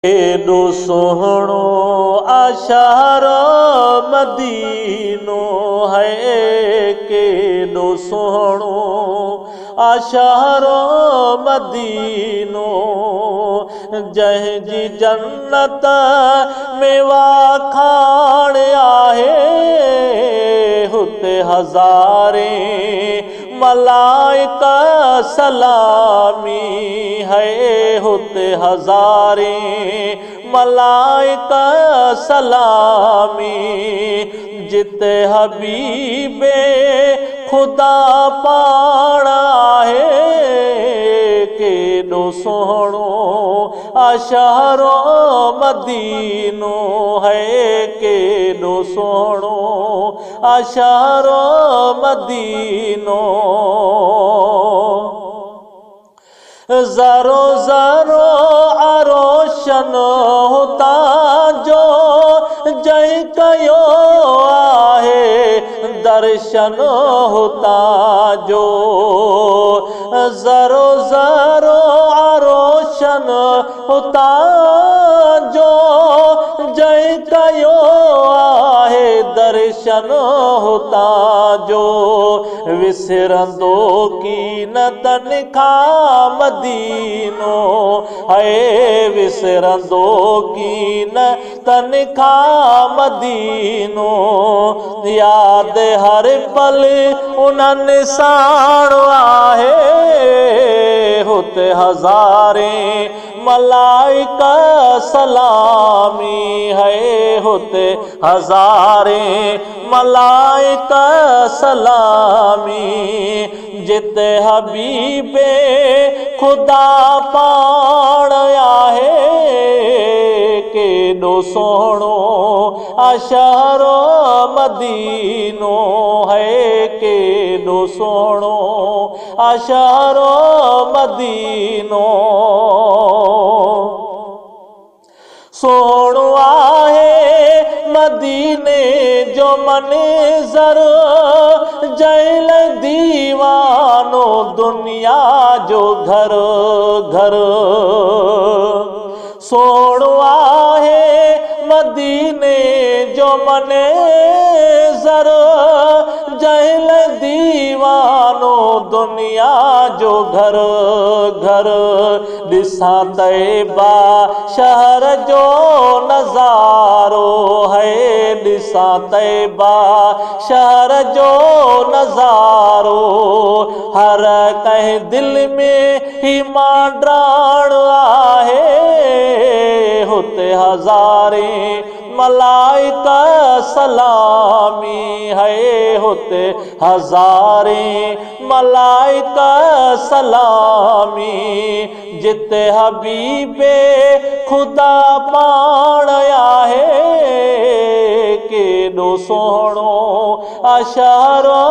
एॾो सोहणो आशार मदीनो है, केॾो सोहणो आशार मदीनो, जंहिंजी जन्नत में वाखाण आहे, हुते हज़ारे मलाइका सलामी है, हुते हज़ारे मलाइका सलामी, जिते हबीबे खुदा पाण आहे, केॾो सोहणो आशारो मदीनो है, केॾो सोहणो आशारो मदीनो। ज़रो ज़रो आरोशन हुतां जो जंहिं कयो आहे, दर्शन हुतां जो। ज़रो ज़रो आरोशन हुतां जो जंहिं कयो आहे, दर्शन हुतां जो। विसरंदो की न तन खां मदीनो है, विसरंदो की न तन खां मदीनो, याद हर पल उन्हनि साण आहे, हुते हज़ारे मलाइका सलामी है, हुते हज़ारे मलाइका सलामी, जिते हबीबे खुदा पाण आहे, केॾो सोहणो आशारो मदीनो है, केॾो सोहणो आशारो मदीनो। सोहणो आहे मदीने जो मंज़र, जंहिं लाइ दीवानो दुनिया जो घर घर। सोहणो आहे मदीने जो मंज़र, जंहिं लाइ दीवानो दुनिया जो घर घर। ॾिसां तैबा शहर जो नज़ारो है, ॾिसां तैबा शहर जो नज़ारो, हर कंहिं दिल में ही मांडराण आहे, हुते हज़ारे मलाइका सलामी है, हुते हज़ारे मलाइका सलामी, जिते हबीबे खुदा पाण आहे, केॾो सोहणो आशारो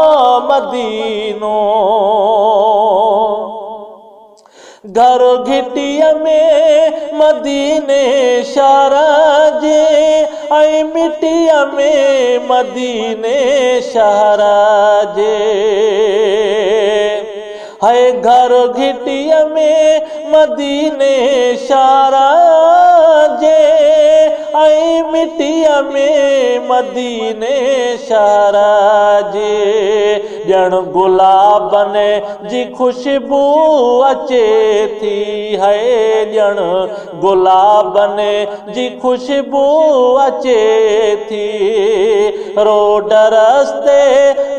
मदीनो। घर घिटीअ में मदीने शहर जे, ऐं मिटीअ में मदीने शहर जे, है घर घिटीअ में मदीने शहर जे, ऐं मिटीअ में मदीने शहर जे। ॼण गुलाबनि जी खुशबू अचे थी है, ॼण गुलाबनि जी खुशबू अचे थी, रोड रस्ते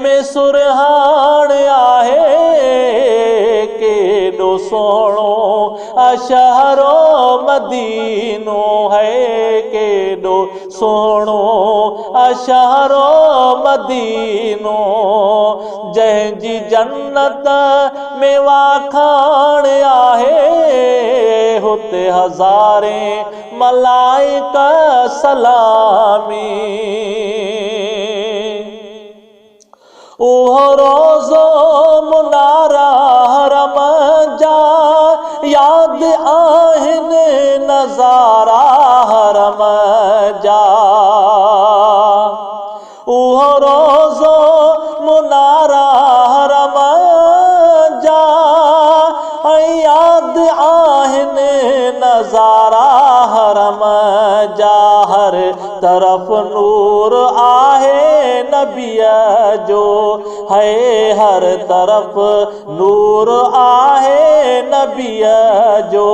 में सुरहाण आहे, केॾो सोहणो आशारो मदीनो है, केॾो सोहणो आशारो मदीनो, जंहिंजी जन्नत में वाखाण आहे, हुते हज़ारे मलाइका सलामी। उहो रोज़ो मुनारा हरम जा, याद आहिनि नज़ारा हरम जा। उहो रोज़ो मुनारा हरम जा, याद आहिनि नज़ारा हरम हरम जा हर तरफ नूर आहे नबीअ जो है हर तरफ नूर आहे नबीअ जो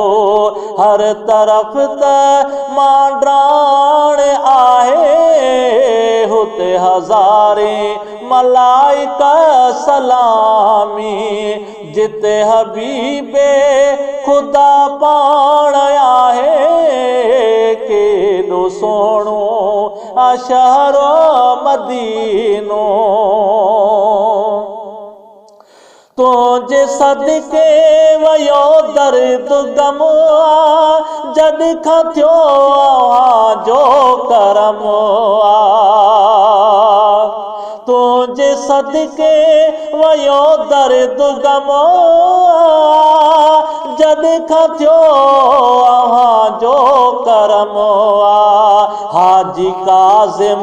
हर तरफ त मांडाण आहे हुते हज़ारे मलाइका सलामी जिते हबीबे खुदा पाण आहे केॾो सोणो आ शहरो मदीनो तुंहिंजे सदके वयो दर्द गम जॾ खां थियो जो करम तुंहिंजे सदके वयो दर्द गम जॾ खां थियो जो करम हाजी काज़िम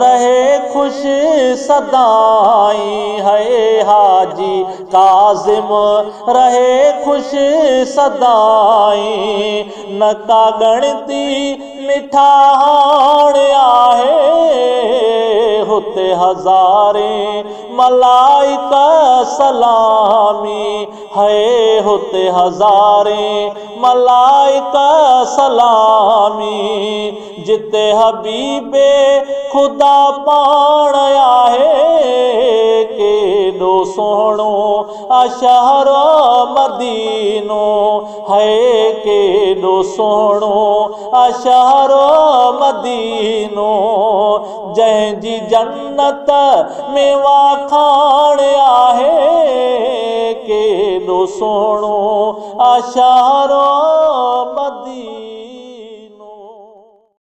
रहे खुश सदाई है हाजी काज़िम रहे खुश सदाई न का गणती मिठाण आहे हुते हज़ारे मलाइका सलामी है हुते हज़ारे मलाइका सलामी जिते हबीबे खुदा पाण आहे केॾो सोणो आ शहरो मदीनो है केॾो सोणो आ शहरो मदीनो जंहिंजी जन्नत में वाखाण आहे केॾो सोणो आ शहरो